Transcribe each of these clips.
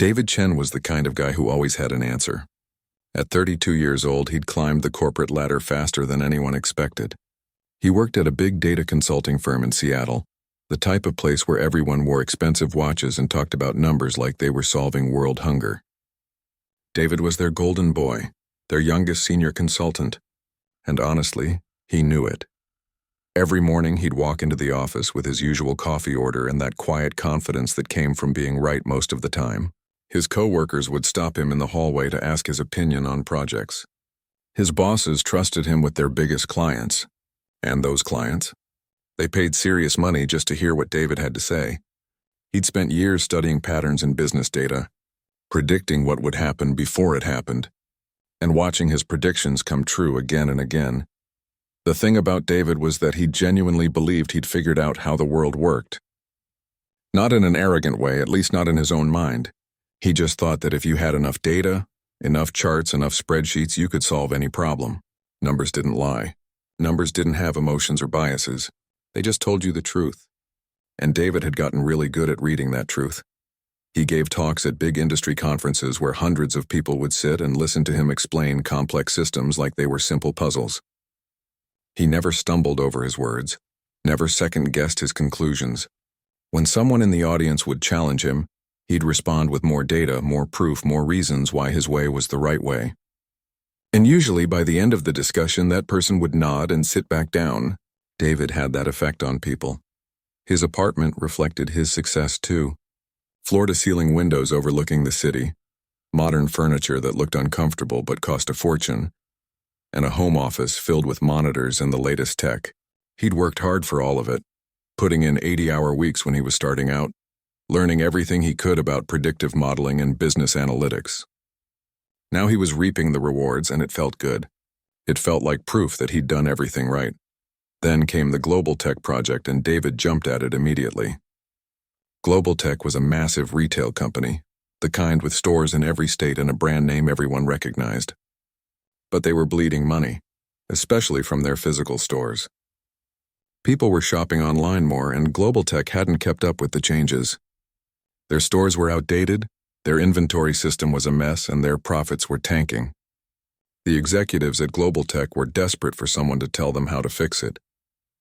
David Chen was the kind of guy who always had an answer. At 32 years old, he'd climbed the corporate ladder faster than anyone expected. He worked at a big data consulting firm in Seattle, the type of place where everyone wore expensive watches and talked about numbers like they were solving world hunger. David was their golden boy, their youngest senior consultant, and honestly, he knew it. Every morning he'd walk into the office with his usual coffee order and that quiet confidence that came from being right most of the time. His co-workers would stop him in the hallway to ask his opinion on projects. His bosses trusted him with their biggest clients. And those clients? They paid serious money just to hear what David had to say. He'd spent years studying patterns in business data, predicting what would happen before it happened, and watching his predictions come true again and again. The thing about David was that he genuinely believed he'd figured out how the world worked. Not in an arrogant way, at least not in his own mind. He just thought that if you had enough data, enough charts, enough spreadsheets, you could solve any problem. Numbers didn't lie. Numbers didn't have emotions or biases. They just told you the truth. And David had gotten really good at reading that truth. He gave talks at big industry conferences where hundreds of people would sit and listen to him explain complex systems like they were simple puzzles. He never stumbled over his words, never second-guessed his conclusions. When someone in the audience would challenge him, he'd respond with more data, more proof, more reasons why his way was the right way. And usually by the end of the discussion, that person would nod and sit back down. David had that effect on people. His apartment reflected his success too. Floor-to-ceiling windows overlooking the city, modern furniture that looked uncomfortable but cost a fortune, and a home office filled with monitors and the latest tech. He'd worked hard for all of it, putting in 80-hour weeks when he was starting out, learning everything he could about predictive modeling and business analytics. Now he was reaping the rewards, and it felt good. It felt like proof that he'd done everything right. Then came the Global Tech project, and David jumped at it immediately. Global Tech was a massive retail company, the kind with stores in every state and a brand name everyone recognized. But they were bleeding money, especially from their physical stores. People were shopping online more, and Global Tech hadn't kept up with the changes. Their stores were outdated, their inventory system was a mess, and their profits were tanking. The executives at Global Tech were desperate for someone to tell them how to fix it.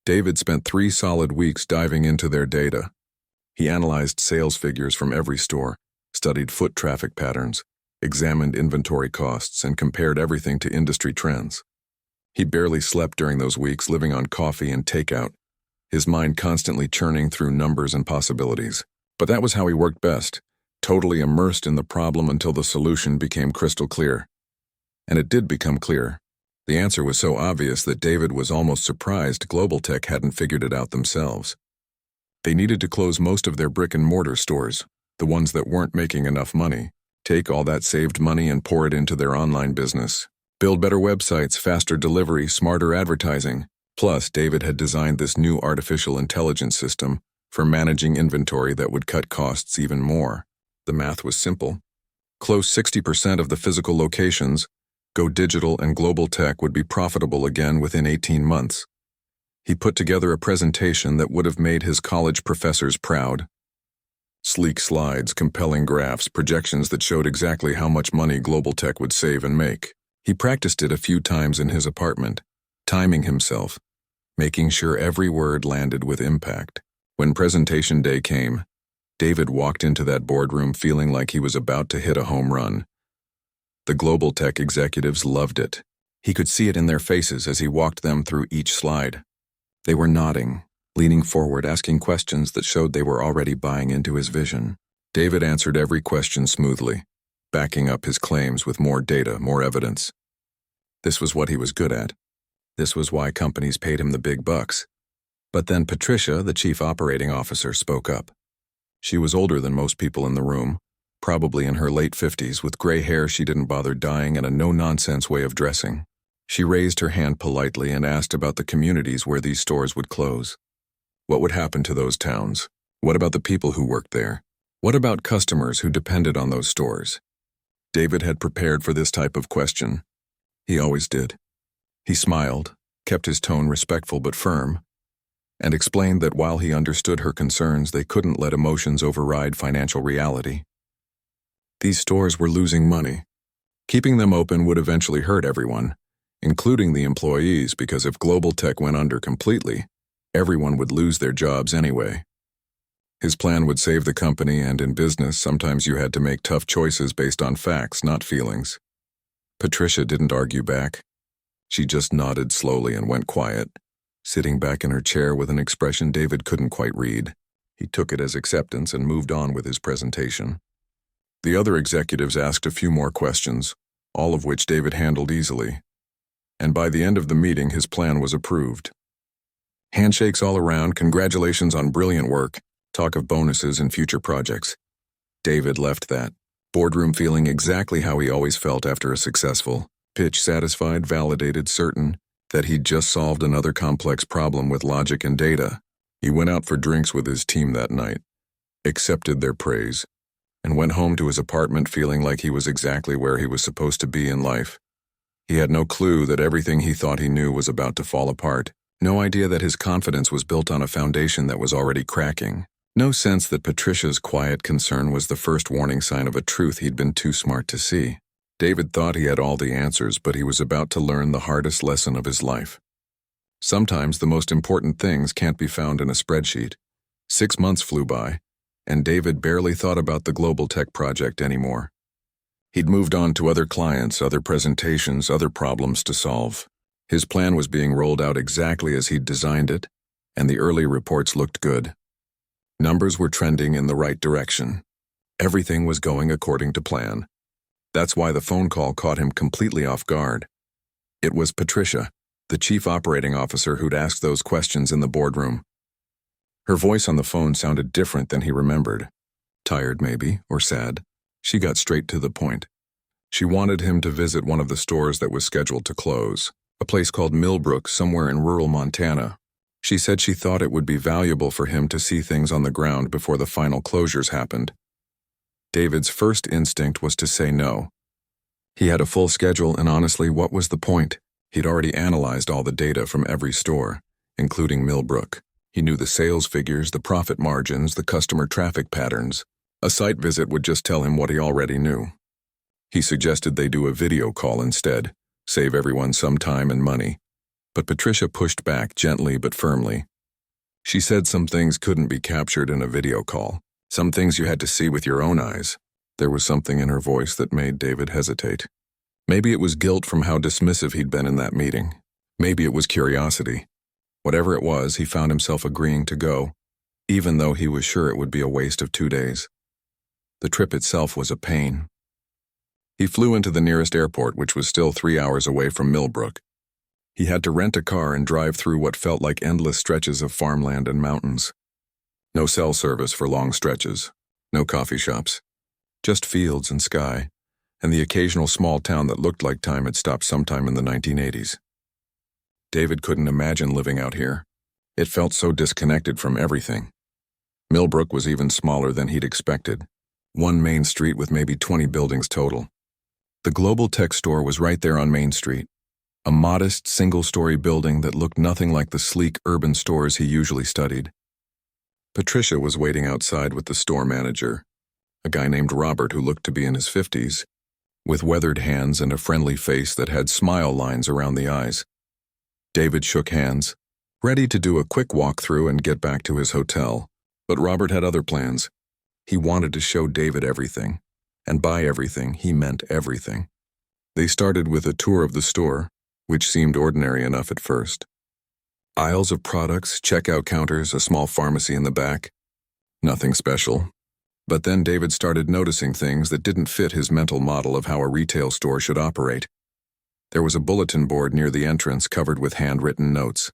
David spent 3 solid weeks diving into their data. He analyzed sales figures from every store, studied foot traffic patterns, examined inventory costs, and compared everything to industry trends. He barely slept during those weeks, living on coffee and takeout, his mind constantly churning through numbers and possibilities. But that was how he worked best, totally immersed in the problem until the solution became crystal clear. And it did become clear. The answer was so obvious that David was almost surprised Global Tech hadn't figured it out themselves. They needed to close most of their brick-and-mortar stores, the ones that weren't making enough money, take all that saved money and pour it into their online business. Build better websites, faster delivery, smarter advertising. Plus, David had designed this new artificial intelligence system for managing inventory that would cut costs even more. The math was simple. Close 60% of the physical locations, go digital, and Global Tech would be profitable again within 18 months. He put together a presentation that would have made his college professors proud. Sleek slides, compelling graphs, projections that showed exactly how much money Global Tech would save and make. He practiced it a few times in his apartment, timing himself, making sure every word landed with impact. When presentation day came, David walked into that boardroom feeling like he was about to hit a home run. The Global Tech executives loved it. He could see it in their faces as he walked them through each slide. They were nodding, leaning forward, asking questions that showed they were already buying into his vision. David answered every question smoothly, backing up his claims with more data, more evidence. This was what he was good at. This was why companies paid him the big bucks. But then Patricia, the chief operating officer, spoke up. She was older than most people in the room, probably in her late 50s, with gray hair she didn't bother dyeing and a no-nonsense way of dressing. She raised her hand politely and asked about the communities where these stores would close. What would happen to those towns? What about the people who worked there? What about customers who depended on those stores? David had prepared for this type of question. He always did. He smiled, kept his tone respectful but firm, and explained that while he understood her concerns, they couldn't let emotions override financial reality. These stores were losing money. Keeping them open would eventually hurt everyone, including the employees, because if Global Tech went under completely, everyone would lose their jobs anyway. His plan would save the company, and in business, sometimes you had to make tough choices based on facts, not feelings. Patricia didn't argue back. She just nodded slowly and went quiet, sitting back in her chair with an expression David couldn't quite read. He took it as acceptance and moved on with his presentation. The other executives asked a few more questions, all of which David handled easily. And by the end of the meeting, his plan was approved. Handshakes all around, congratulations on brilliant work, talk of bonuses and future projects. David left that boardroom feeling exactly how he always felt after a successful pitch, satisfied, validated, certain that he'd just solved another complex problem with logic and data. He went out for drinks with his team that night, accepted their praise, and went home to his apartment feeling like he was exactly where he was supposed to be in life. He had no clue that everything he thought he knew was about to fall apart, no idea that his confidence was built on a foundation that was already cracking, no sense that Patricia's quiet concern was the first warning sign of a truth he'd been too smart to see. David thought he had all the answers, but he was about to learn the hardest lesson of his life. Sometimes the most important things can't be found in a spreadsheet. 6 months flew by, and David barely thought about the Global Tech project anymore. He'd moved on to other clients, other presentations, other problems to solve. His plan was being rolled out exactly as he'd designed it, and the early reports looked good. Numbers were trending in the right direction. Everything was going according to plan. That's why the phone call caught him completely off guard. It was Patricia, the chief operating officer, who'd asked those questions in the boardroom. Her voice on the phone sounded different than he remembered. Tired, maybe, or sad. She got straight to the point. She wanted him to visit one of the stores that was scheduled to close, a place called Millbrook somewhere in rural Montana. She said she thought it would be valuable for him to see things on the ground before the final closures happened. David's first instinct was to say no. He had a full schedule, and honestly, what was the point? He'd already analyzed all the data from every store, including Millbrook. He knew the sales figures, the profit margins, the customer traffic patterns. A site visit would just tell him what he already knew. He suggested they do a video call instead, save everyone some time and money. But Patricia pushed back gently but firmly. She said some things couldn't be captured in a video call. Some things you had to see with your own eyes. There was something in her voice that made David hesitate. Maybe it was guilt from how dismissive he'd been in that meeting. Maybe it was curiosity. Whatever it was, he found himself agreeing to go, even though he was sure it would be a waste of 2 days. The trip itself was a pain. He flew into the nearest airport, which was still 3 hours away from Millbrook. He had to rent a car and drive through what felt like endless stretches of farmland and mountains. No cell service for long stretches, no coffee shops, just fields and sky, and the occasional small town that looked like time had stopped sometime in the 1980s. David couldn't imagine living out here. It felt so disconnected from everything. Millbrook was even smaller than he'd expected. One main street with maybe 20 buildings total. The Global Tech store was right there on Main Street, a modest single-story building that looked nothing like the sleek urban stores he usually studied. Patricia was waiting outside with the store manager, a guy named Robert who looked to be in his 50s, with weathered hands and a friendly face that had smile lines around the eyes. David shook hands, ready to do a quick walkthrough and get back to his hotel, but Robert had other plans. He wanted to show David everything, and by everything, he meant everything. They started with a tour of the store, which seemed ordinary enough at first. Aisles of products, checkout counters, a small pharmacy in the back. Nothing special. But then David started noticing things that didn't fit his mental model of how a retail store should operate. There was a bulletin board near the entrance covered with handwritten notes.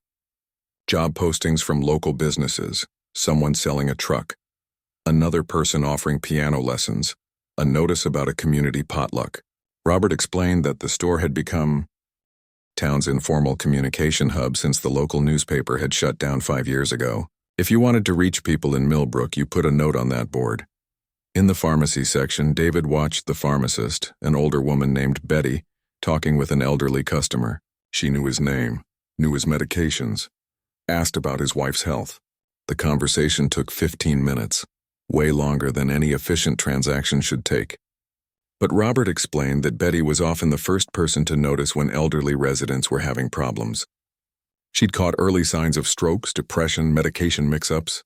Job postings from local businesses, someone selling a truck, another person offering piano lessons, a notice about a community potluck. Robert explained that the store had become town's informal communication hub since the local newspaper had shut down 5 years ago. If you wanted to reach people in Millbrook, you put a note on that board. In the pharmacy section, David watched the pharmacist, an older woman named Betty, talking with an elderly customer. She knew his name, knew his medications, asked about his wife's health. The conversation took 15 minutes, way longer than any efficient transaction should take. But Robert explained that Betty was often the first person to notice when elderly residents were having problems. She'd caught early signs of strokes, depression, medication mix-ups.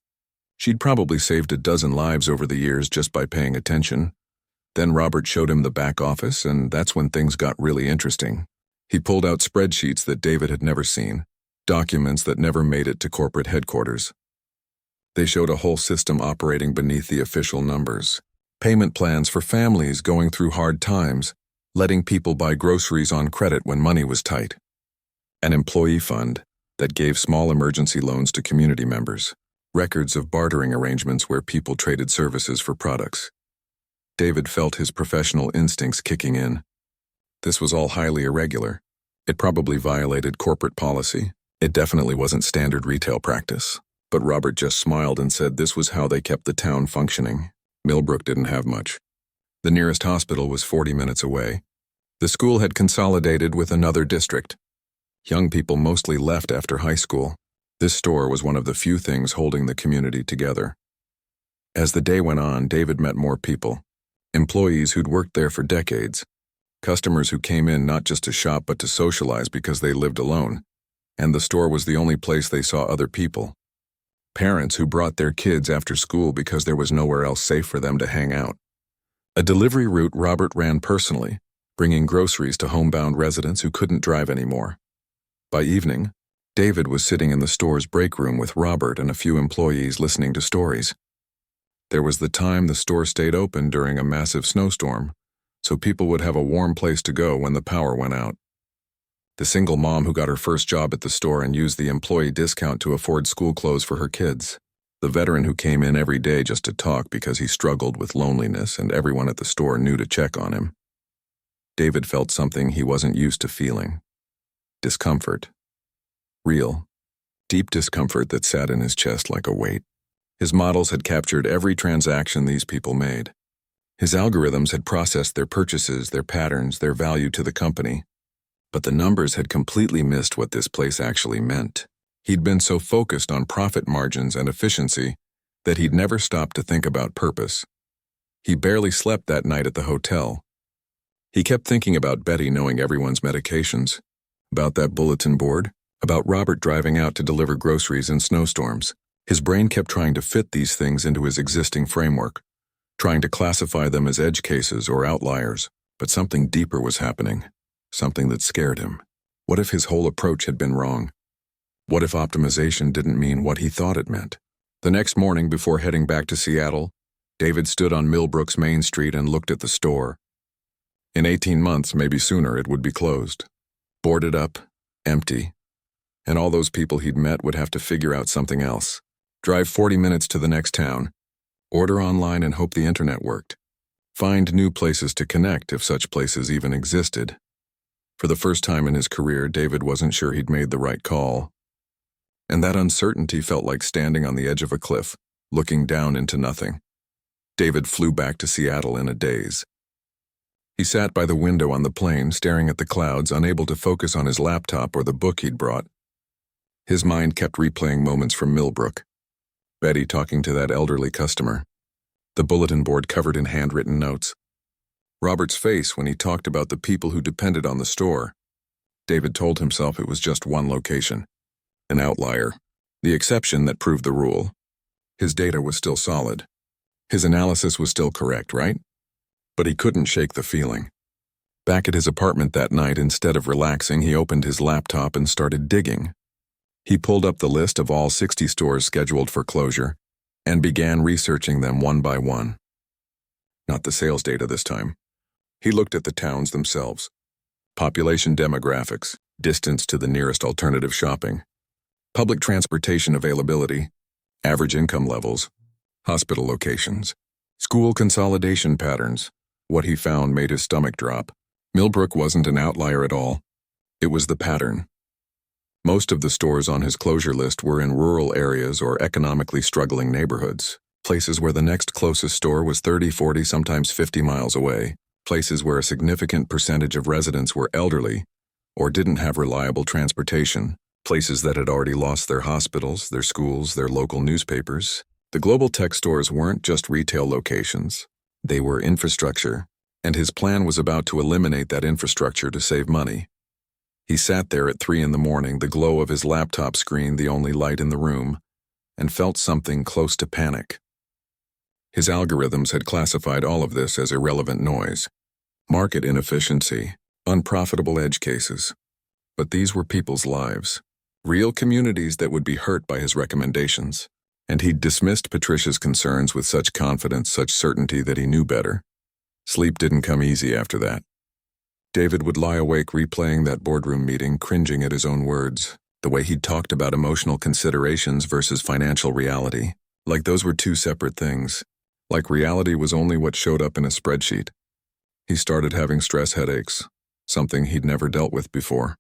She'd probably saved a dozen lives over the years just by paying attention. Then Robert showed him the back office, and that's when things got really interesting. He pulled out spreadsheets that David had never seen, documents that never made it to corporate headquarters. They showed a whole system operating beneath the official numbers. Payment plans for families going through hard times, letting people buy groceries on credit when money was tight. An employee fund that gave small emergency loans to community members. Records of bartering arrangements where people traded services for products. David felt his professional instincts kicking in. This was all highly irregular. It probably violated corporate policy. It definitely wasn't standard retail practice. But Robert just smiled and said this was how they kept the town functioning. Millbrook didn't have much. The nearest hospital was 40 minutes away. The school had consolidated with another district. Young people mostly left after high school. This store was one of the few things holding the community together. As the day went on, David met more people. Employees who'd worked there for decades. Customers who came in not just to shop but to socialize because they lived alone. And the store was the only place they saw other people. Parents who brought their kids after school because there was nowhere else safe for them to hang out. A delivery route Robert ran personally, bringing groceries to homebound residents who couldn't drive anymore. By evening, David was sitting in the store's break room with Robert and a few employees listening to stories. There was the time the store stayed open during a massive snowstorm, so people would have a warm place to go when the power went out. The single mom who got her first job at the store and used the employee discount to afford school clothes for her kids. The veteran who came in every day just to talk because he struggled with loneliness and everyone at the store knew to check on him. David felt something he wasn't used to feeling. Discomfort. Real, deep discomfort that sat in his chest like a weight. His models had captured every transaction these people made. His algorithms had processed their purchases, their patterns, their value to the company. But the numbers had completely missed what this place actually meant. He'd been so focused on profit margins and efficiency that he'd never stopped to think about purpose. He barely slept that night at the hotel. He kept thinking about Betty knowing everyone's medications, about that bulletin board, about Robert driving out to deliver groceries in snowstorms. His brain kept trying to fit these things into his existing framework, trying to classify them as edge cases or outliers, but something deeper was happening. Something that scared him. What if his whole approach had been wrong? What if optimization didn't mean what he thought it meant? The next morning before heading back to Seattle, David stood on Millbrook's Main Street and looked at the store. In 18 months, maybe sooner, it would be closed. Boarded up, empty. And all those people he'd met would have to figure out something else. Drive 40 minutes to the next town. Order online and hope the internet worked. Find new places to connect if such places even existed. For the first time in his career, David wasn't sure he'd made the right call. And that uncertainty felt like standing on the edge of a cliff, looking down into nothing. David flew back to Seattle in a daze. He sat by the window on the plane, staring at the clouds, unable to focus on his laptop or the book he'd brought. His mind kept replaying moments from Millbrook. Betty talking to that elderly customer. The bulletin board covered in handwritten notes. Robert's face when he talked about the people who depended on the store. David told himself it was just one location. An outlier. The exception that proved the rule. His data was still solid. His analysis was still correct, right? But he couldn't shake the feeling. Back at his apartment that night, instead of relaxing, he opened his laptop and started digging. He pulled up the list of all 60 stores scheduled for closure and began researching them one by one. Not the sales data this time. He looked at the towns themselves. Population demographics, distance to the nearest alternative shopping, public transportation availability, average income levels, hospital locations, school consolidation patterns. What he found made his stomach drop. Millbrook wasn't an outlier at all. It was the pattern. Most of the stores on his closure list were in rural areas or economically struggling neighborhoods, places where the next closest store was 30, 40, sometimes 50 miles away. Places where a significant percentage of residents were elderly or didn't have reliable transportation, places that had already lost their hospitals, their schools, their local newspapers. The global tech stores weren't just retail locations. They were infrastructure, and his plan was about to eliminate that infrastructure to save money. He sat there at 3 in the morning, the glow of his laptop screen the only light in the room, and felt something close to panic. His algorithms had classified all of this as irrelevant noise, market inefficiency, unprofitable edge cases. But these were people's lives, real communities that would be hurt by his recommendations. And he'd dismissed Patricia's concerns with such confidence, such certainty that he knew better. Sleep didn't come easy after that. David would lie awake replaying that boardroom meeting, cringing at his own words, the way he'd talked about emotional considerations versus financial reality, like those were two separate things, like reality was only what showed up in a spreadsheet. He started having stress headaches, something he'd never dealt with before.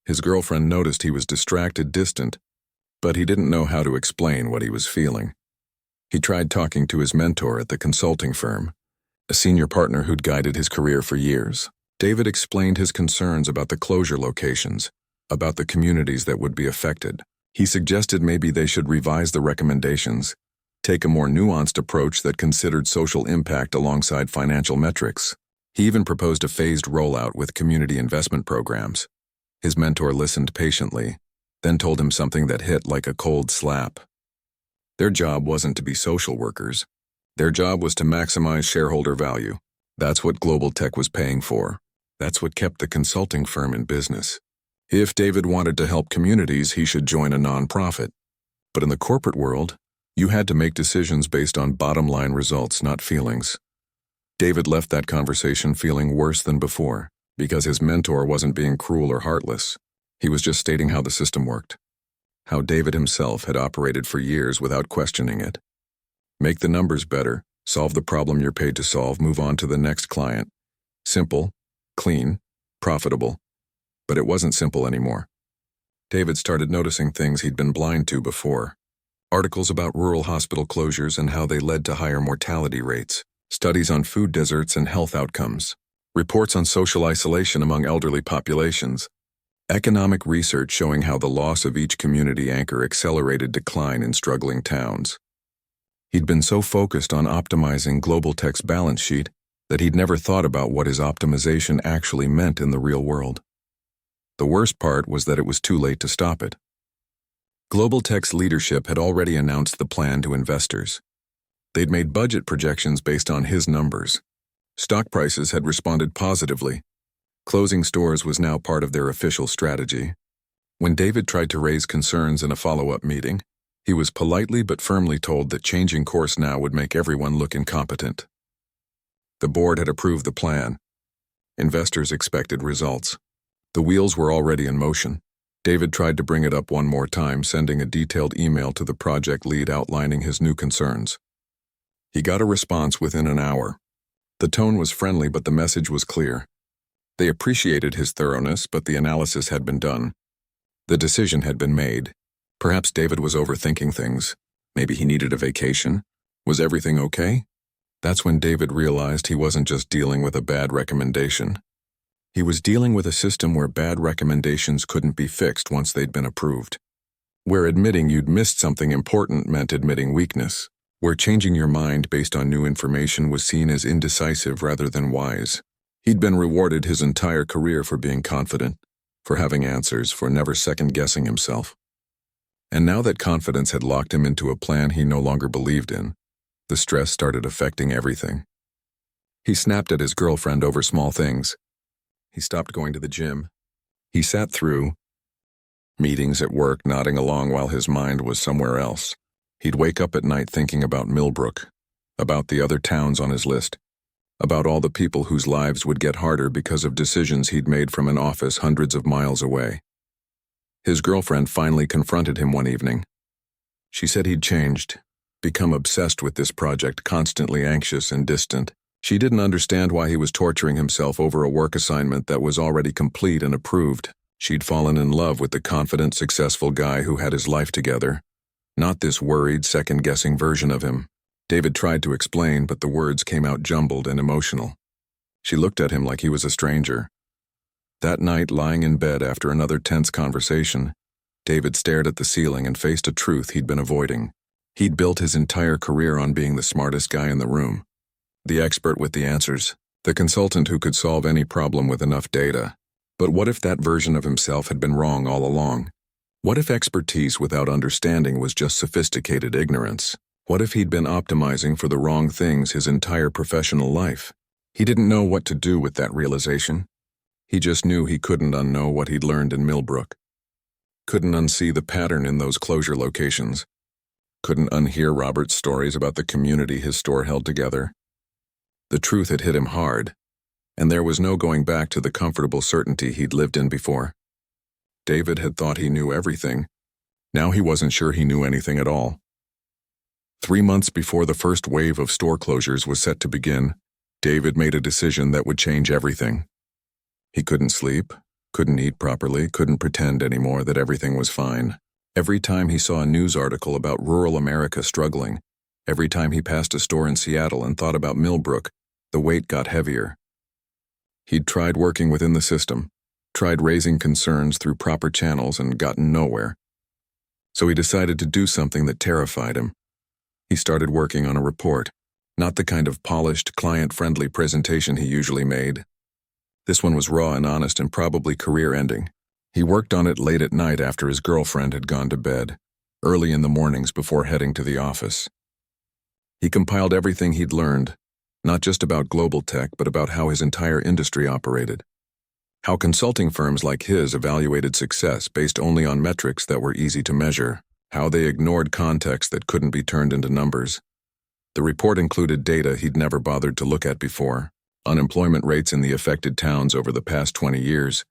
His girlfriend noticed he was distracted, distant, but he didn't know how to explain what he was feeling. He tried talking to his mentor at the consulting firm, a senior partner who'd guided his career for years. David explained his concerns about the closure locations, about the communities that would be affected. He suggested maybe they should revise the recommendations, take a more nuanced approach that considered social impact alongside financial metrics. He even proposed a phased rollout with community investment programs. His mentor listened patiently, then told him something that hit like a cold slap. Their job wasn't to be social workers. Their job was to maximize shareholder value. That's what global tech was paying for. That's what kept the consulting firm in business. If David wanted to help communities, he should join a nonprofit. But in the corporate world, you had to make decisions based on bottom-line results, not feelings. David left that conversation feeling worse than before, because his mentor wasn't being cruel or heartless. He was just stating how the system worked, how David himself had operated for years without questioning it. Make the numbers better, solve the problem you're paid to solve, move on to the next client. Simple, clean, profitable. But it wasn't simple anymore. David started noticing things he'd been blind to before. Articles about rural hospital closures and how they led to higher mortality rates, studies on food deserts and health outcomes, reports on social isolation among elderly populations, economic research showing how the loss of each community anchor accelerated decline in struggling towns. He'd been so focused on optimizing Global Tech's balance sheet that he'd never thought about what his optimization actually meant in the real world. The worst part was that it was too late to stop it. Global Tech's leadership had already announced the plan to investors. They'd made budget projections based on his numbers. Stock prices had responded positively. Closing stores was now part of their official strategy. When David tried to raise concerns in a follow-up meeting, he was politely but firmly told that changing course now would make everyone look incompetent. The board had approved the plan. Investors expected results. The wheels were already in motion. David tried to bring it up one more time, sending a detailed email to the project lead outlining his new concerns. He got a response within an hour. The tone was friendly, but the message was clear. They appreciated his thoroughness, but the analysis had been done. The decision had been made. Perhaps David was overthinking things. Maybe he needed a vacation. Was everything okay? That's when David realized he wasn't just dealing with a bad recommendation. He was dealing with a system where bad recommendations couldn't be fixed once they'd been approved. Where admitting you'd missed something important meant admitting weakness. Where changing your mind based on new information was seen as indecisive rather than wise. He'd been rewarded his entire career for being confident, for having answers, for never second-guessing himself. And now that confidence had locked him into a plan he no longer believed in, the stress started affecting everything. He snapped at his girlfriend over small things. He stopped going to the gym. He sat through meetings at work, nodding along while his mind was somewhere else. He'd wake up at night thinking about Millbrook, about the other towns on his list, about all the people whose lives would get harder because of decisions he'd made from an office hundreds of miles away. His girlfriend finally confronted him one evening. She said he'd changed, become obsessed with this project, constantly anxious and distant. She didn't understand why he was torturing himself over a work assignment that was already complete and approved. She'd fallen in love with the confident, successful guy who had his life together, not this worried, second-guessing version of him. David tried to explain, but the words came out jumbled and emotional. She looked at him like he was a stranger. That night, lying in bed after another tense conversation, David stared at the ceiling and faced a truth he'd been avoiding. He'd built his entire career on being the smartest guy in the room, the expert with the answers, The consultant who could solve any problem with enough data. But what if that version of himself had been wrong all along? What if expertise without understanding was just sophisticated ignorance? What if he'd been optimizing for the wrong things his entire professional life? He didn't know what to do with that realization. He just knew he couldn't unknow what he'd learned in Millbrook. Couldn't unsee the pattern in those closure locations. Couldn't unhear Robert's stories about the community his store held together. The truth had hit him hard, and there was no going back to the comfortable certainty he'd lived in before. David had thought he knew everything. Now he wasn't sure he knew anything at all. 3 months before the first wave of store closures was set to begin, David made a decision that would change everything. He couldn't sleep, couldn't eat properly, couldn't pretend anymore that everything was fine. Every time he saw a news article about rural America struggling, every time he passed a store in Seattle and thought about Millbrook, the weight got heavier. He'd tried working within the system, tried raising concerns through proper channels and gotten nowhere. So he decided to do something that terrified him. He started working on a report, not the kind of polished, client-friendly presentation he usually made. This one was raw and honest and probably career-ending. He worked on it late at night after his girlfriend had gone to bed, early in the mornings before heading to the office. He compiled everything he'd learned, not just about global tech, but about how his entire industry operated. How consulting firms like his evaluated success based only on metrics that were easy to measure. How they ignored context that couldn't be turned into numbers. The report included data he'd never bothered to look at before. Unemployment rates in the affected towns over the past 20 years.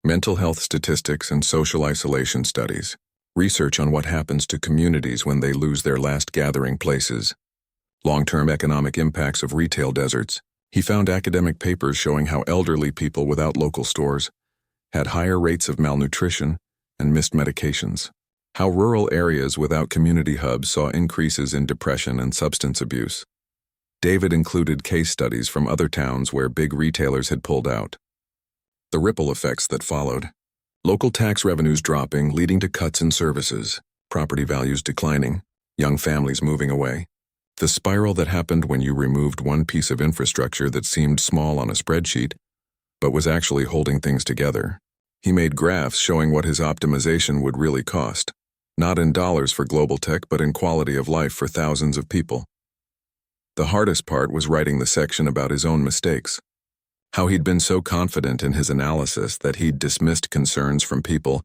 Mental health statistics and social isolation studies. Research on what happens to communities when they lose their last gathering places. Long-term economic impacts of retail deserts. He found academic papers showing how elderly people without local stores had higher rates of malnutrition and missed medications. How rural areas without community hubs saw increases in depression and substance abuse. David included case studies from other towns where big retailers had pulled out. The ripple effects that followed. Local tax revenues dropping, leading to cuts in services, property values declining, young families moving away. The spiral that happened when you removed one piece of infrastructure that seemed small on a spreadsheet, but was actually holding things together. He made graphs showing what his optimization would really cost, not in dollars for global tech, but in quality of life for thousands of people. The hardest part was writing the section about his own mistakes. How he'd been so confident in his analysis that he'd dismissed concerns from people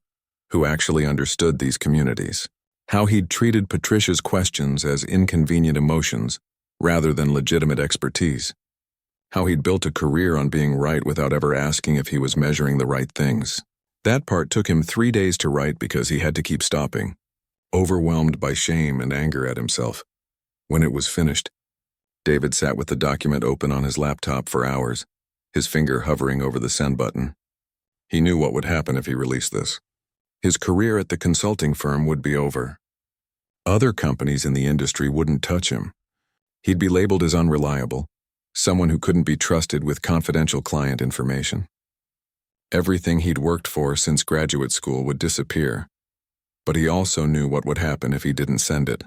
who actually understood these communities. How he'd treated Patricia's questions as inconvenient emotions rather than legitimate expertise. How he'd built a career on being right without ever asking if he was measuring the right things. That part took him 3 days to write because he had to keep stopping, overwhelmed by shame and anger at himself. When it was finished, David sat with the document open on his laptop for hours, his finger hovering over the send button. He knew what would happen if he released this. His career at the consulting firm would be over. Other companies in the industry wouldn't touch him. He'd be labeled as unreliable, someone who couldn't be trusted with confidential client information. Everything he'd worked for since graduate school would disappear, but he also knew what would happen if he didn't send it.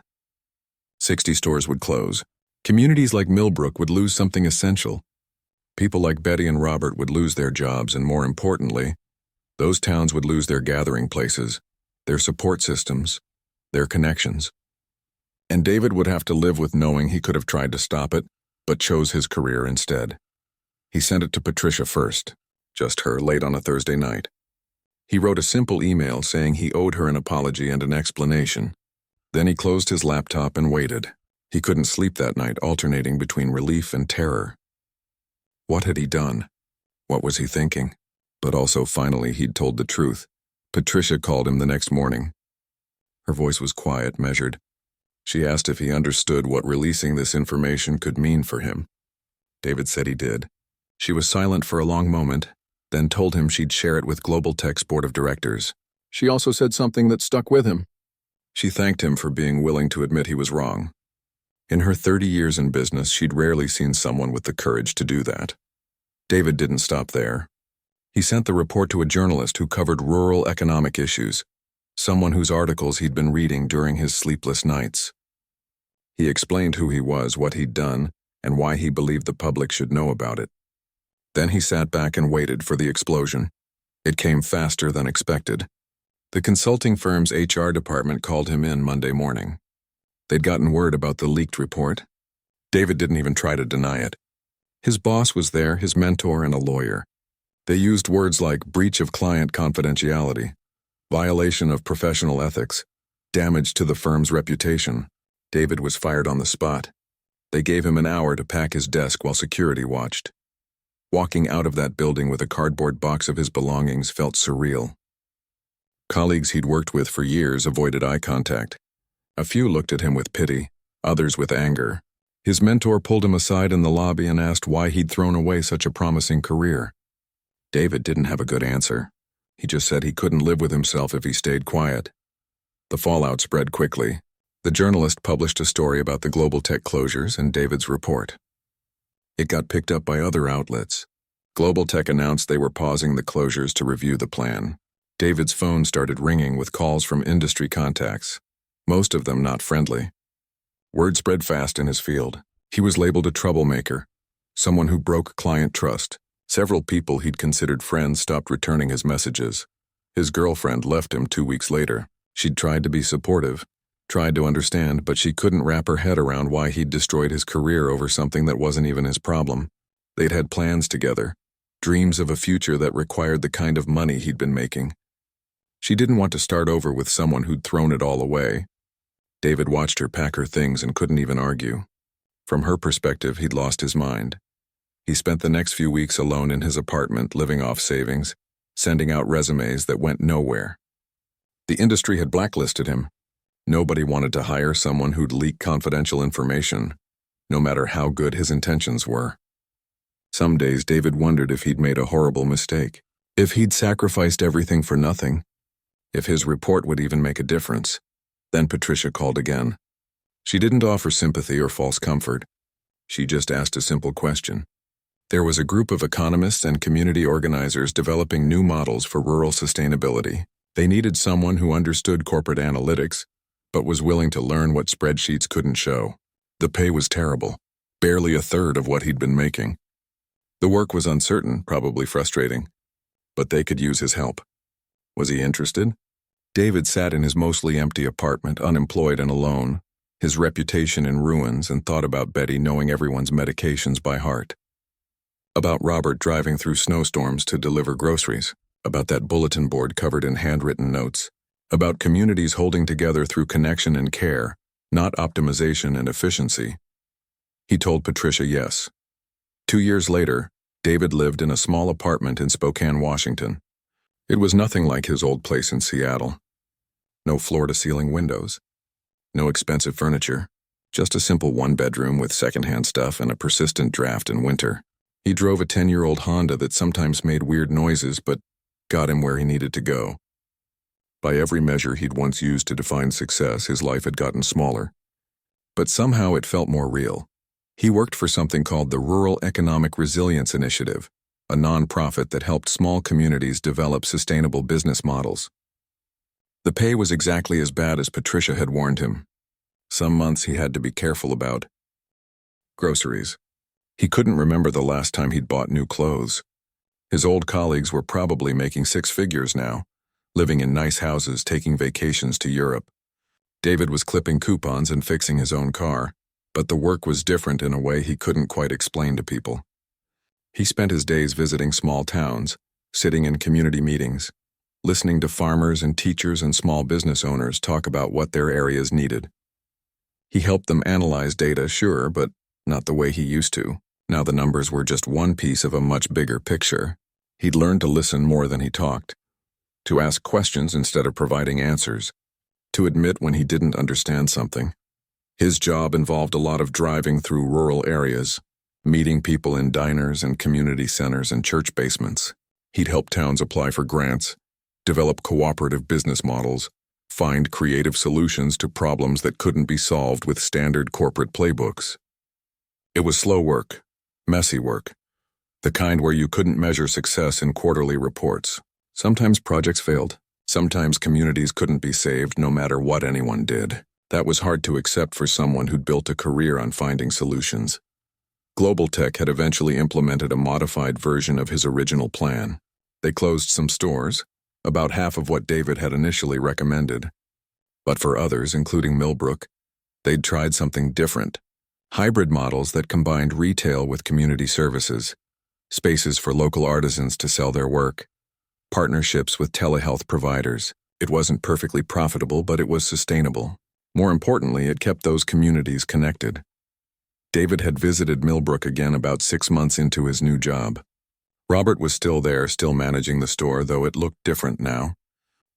60 stores would close. Communities like Millbrook would lose something essential. People like Betty and Robert would lose their jobs, and more importantly, those towns would lose their gathering places, their support systems, their connections. And David would have to live with knowing he could have tried to stop it, but chose his career instead. He sent it to Patricia first, just her, late on a Thursday night. He wrote a simple email saying he owed her an apology and an explanation. Then he closed his laptop and waited. He couldn't sleep that night, alternating between relief and terror. What had he done? What was he thinking? But also, finally, he'd told the truth. Patricia called him the next morning. Her voice was quiet, measured. She asked if he understood what releasing this information could mean for him. David said he did. She was silent for a long moment, then told him she'd share it with Global Tech's board of directors. She also said something that stuck with him. She thanked him for being willing to admit he was wrong. In her 30 years in business, she'd rarely seen someone with the courage to do that. David didn't stop there. He sent the report to a journalist who covered rural economic issues, someone whose articles he'd been reading during his sleepless nights. He explained who he was, what he'd done, and why he believed the public should know about it. Then he sat back and waited for the explosion. It came faster than expected. The consulting firm's HR department called him in Monday morning. They'd gotten word about the leaked report. David didn't even try to deny it. His boss was there, his mentor, and a lawyer. They used words like breach of client confidentiality, violation of professional ethics, damage to the firm's reputation. David was fired on the spot. They gave him an hour to pack his desk while security watched. Walking out of that building with a cardboard box of his belongings felt surreal. Colleagues he'd worked with for years avoided eye contact. A few looked at him with pity, others with anger. His mentor pulled him aside in the lobby and asked why he'd thrown away such a promising career. David didn't have a good answer. He just said he couldn't live with himself if he stayed quiet. The fallout spread quickly. The journalist published a story about the global tech closures and David's report. It got picked up by other outlets. Global Tech announced they were pausing the closures to review the plan. David's phone started ringing with calls from industry contacts, most of them not friendly. Word spread fast in his field. He was labeled a troublemaker, someone who broke client trust. Several people he'd considered friends stopped returning his messages. His girlfriend left him 2 weeks later. She'd tried to be supportive, tried to understand, but she couldn't wrap her head around why he'd destroyed his career over something that wasn't even his problem. They'd had plans together, dreams of a future that required the kind of money he'd been making. She didn't want to start over with someone who'd thrown it all away. David watched her pack her things and couldn't even argue. From her perspective, he'd lost his mind. He spent the next few weeks alone in his apartment, living off savings, sending out resumes that went nowhere. The industry had blacklisted him. Nobody wanted to hire someone who'd leak confidential information, no matter how good his intentions were. Some days David wondered if he'd made a horrible mistake, if he'd sacrificed everything for nothing, if his report would even make a difference. Then Patricia called again. She didn't offer sympathy or false comfort. She just asked a simple question. There was a group of economists and community organizers developing new models for rural sustainability. They needed someone who understood corporate analytics, but was willing to learn what spreadsheets couldn't show. The pay was terrible, barely a third of what he'd been making. The work was uncertain, probably frustrating, but they could use his help. Was he interested? David sat in his mostly empty apartment, unemployed and alone, his reputation in ruins, and thought about Betty knowing everyone's medications by heart. About Robert driving through snowstorms to deliver groceries, about that bulletin board covered in handwritten notes, about communities holding together through connection and care, not optimization and efficiency. He told Patricia yes. 2 years later, David lived in a small apartment in Spokane, Washington. It was nothing like his old place in Seattle. No floor-to-ceiling windows, no expensive furniture, just a simple one-bedroom with secondhand stuff and a persistent draft in winter. He drove a 10-year-old Honda that sometimes made weird noises but got him where he needed to go. By every measure he'd once used to define success, his life had gotten smaller. But somehow it felt more real. He worked for something called the Rural Economic Resilience Initiative, a nonprofit that helped small communities develop sustainable business models. The pay was exactly as bad as Patricia had warned him. Some months he had to be careful about groceries. He couldn't remember the last time he'd bought new clothes. His old colleagues were probably making 6 figures now, living in nice houses, taking vacations to Europe. David was clipping coupons and fixing his own car, but the work was different in a way he couldn't quite explain to people. He spent his days visiting small towns, sitting in community meetings, listening to farmers and teachers and small business owners talk about what their areas needed. He helped them analyze data, sure, but not the way he used to. Now the numbers were just one piece of a much bigger picture. He'd learned to listen more than he talked, to ask questions instead of providing answers, to admit when he didn't understand something. His job involved a lot of driving through rural areas, meeting people in diners and community centers and church basements. He'd help towns apply for grants, develop cooperative business models, find creative solutions to problems that couldn't be solved with standard corporate playbooks. It was slow work, messy work, the kind where you couldn't measure success in quarterly reports. Sometimes projects failed. Sometimes communities couldn't be saved no matter what anyone did. That was hard to accept for someone who'd built a career on finding solutions. Global Tech had eventually implemented a modified version of his original plan. They closed some stores, about half of what David had initially recommended. But for others, including Millbrook, they'd tried something different. Hybrid models that combined retail with community services, spaces for local artisans to sell their work, partnerships with telehealth providers. It wasn't perfectly profitable, but it was sustainable. More importantly, it kept those communities connected. David had visited Millbrook again about 6 months into his new job. Robert was still there, still managing the store, though it looked different now.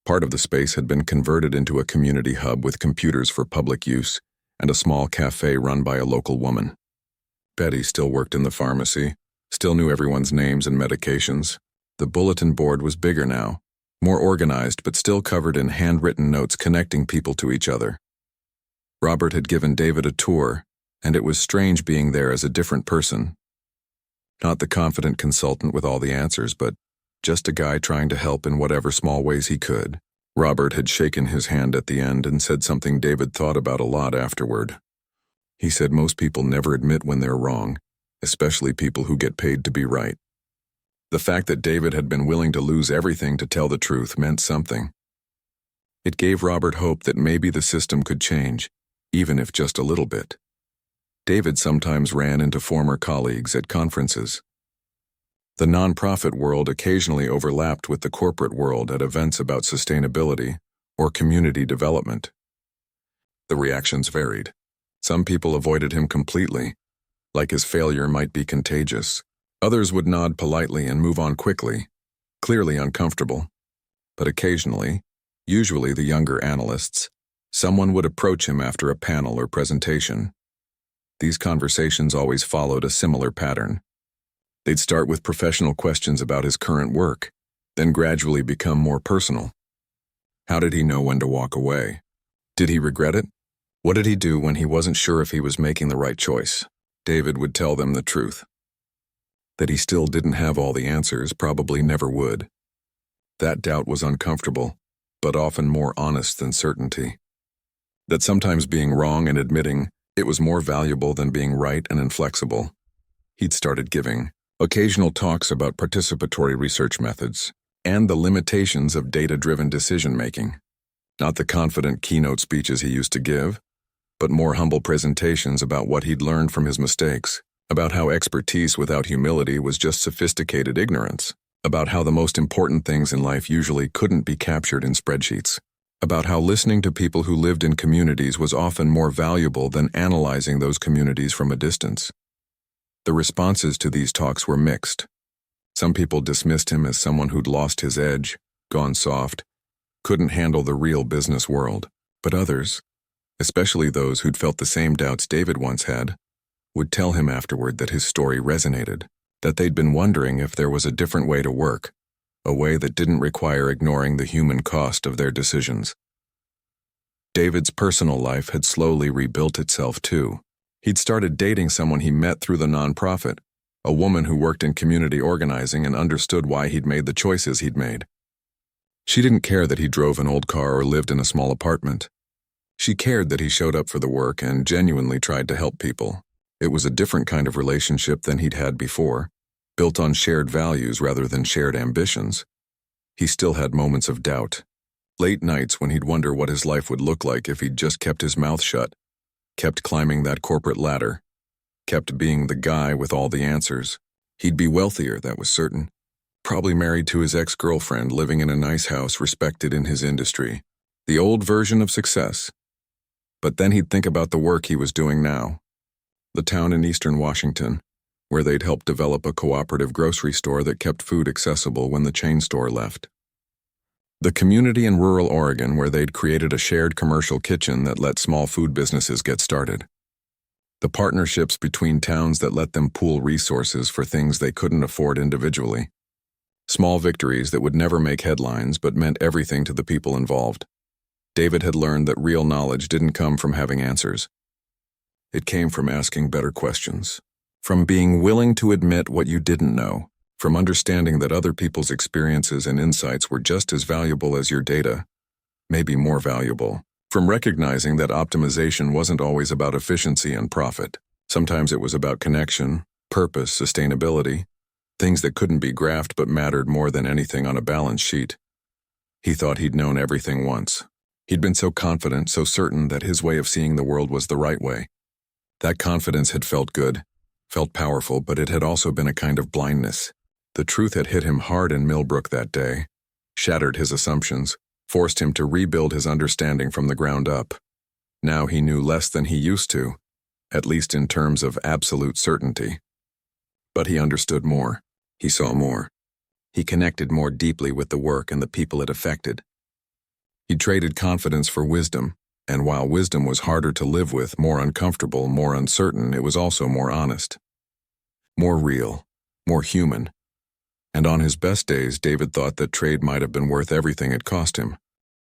Part of the space had been converted into a community hub with computers for public use and a small cafe run by a local woman. Betty still worked in the pharmacy, still knew everyone's names and medications. The bulletin board was bigger now, more organized, but still covered in handwritten notes connecting people to each other. Robert had given David a tour, and it was strange being there as a different person. Not the confident consultant with all the answers, but just a guy trying to help in whatever small ways he could. Robert had shaken his hand at the end and said something David thought about a lot afterward. He said most people never admit when they're wrong, especially people who get paid to be right. The fact that David had been willing to lose everything to tell the truth meant something. It gave Robert hope that maybe the system could change, even if just a little bit. David sometimes ran into former colleagues at conferences. The nonprofit world occasionally overlapped with the corporate world at events about sustainability or community development. The reactions varied. Some people avoided him completely, like his failure might be contagious. Others would nod politely and move on quickly, clearly uncomfortable. But occasionally, usually the younger analysts, someone would approach him after a panel or presentation. These conversations always followed a similar pattern. They'd start with professional questions about his current work, then gradually become more personal. How did he know when to walk away? Did he regret it? What did he do when he wasn't sure if he was making the right choice? David would tell them the truth. That he still didn't have all the answers, probably never would. That doubt was uncomfortable, but often more honest than certainty. That sometimes being wrong and admitting it was more valuable than being right and inflexible. He'd started giving occasional talks about participatory research methods and the limitations of data-driven decision-making. Not the confident keynote speeches he used to give, but more humble presentations about what he'd learned from his mistakes, about how expertise without humility was just sophisticated ignorance, about how the most important things in life usually couldn't be captured in spreadsheets, about how listening to people who lived in communities was often more valuable than analyzing those communities from a distance. The responses to these talks were mixed. Some people dismissed him as someone who'd lost his edge, gone soft, couldn't handle the real business world. But others, especially those who'd felt the same doubts David once had, would tell him afterward that his story resonated, that they'd been wondering if there was a different way to work, a way that didn't require ignoring the human cost of their decisions. David's personal life had slowly rebuilt itself too. He'd started dating someone he met through the nonprofit, a woman who worked in community organizing and understood why he'd made the choices he'd made. She didn't care that he drove an old car or lived in a small apartment. She cared that he showed up for the work and genuinely tried to help people. It was a different kind of relationship than he'd had before, built on shared values rather than shared ambitions. He still had moments of doubt. Late nights when he'd wonder what his life would look like if he'd just kept his mouth shut, kept climbing that corporate ladder, kept being the guy with all the answers. He'd be wealthier, that was certain. Probably married to his ex-girlfriend, living in a nice house, respected in his industry. The old version of success. But then he'd think about the work he was doing now. The town in eastern Washington, where they'd helped develop a cooperative grocery store that kept food accessible when the chain store left. The community in rural Oregon, where they'd created a shared commercial kitchen that let small food businesses get started. The partnerships between towns that let them pool resources for things they couldn't afford individually. Small victories that would never make headlines but meant everything to the people involved. David had learned that real knowledge didn't come from having answers. It came from asking better questions, from being willing to admit what you didn't know, from understanding that other people's experiences and insights were just as valuable as your data, maybe more valuable, from recognizing that optimization wasn't always about efficiency and profit. Sometimes it was about connection, purpose, sustainability, things that couldn't be graphed but mattered more than anything on a balance sheet. He thought he'd known everything once. He'd been so confident, so certain that his way of seeing the world was the right way. That confidence had felt good, felt powerful, but it had also been a kind of blindness. The truth had hit him hard in Millbrook that day, shattered his assumptions, forced him to rebuild his understanding from the ground up. Now he knew less than he used to, at least in terms of absolute certainty. But he understood more. He saw more. He connected more deeply with the work and the people it affected. He traded confidence for wisdom, and while wisdom was harder to live with, more uncomfortable, more uncertain, it was also more honest. More real, more human. And on his best days, David thought that trade might have been worth everything it cost him.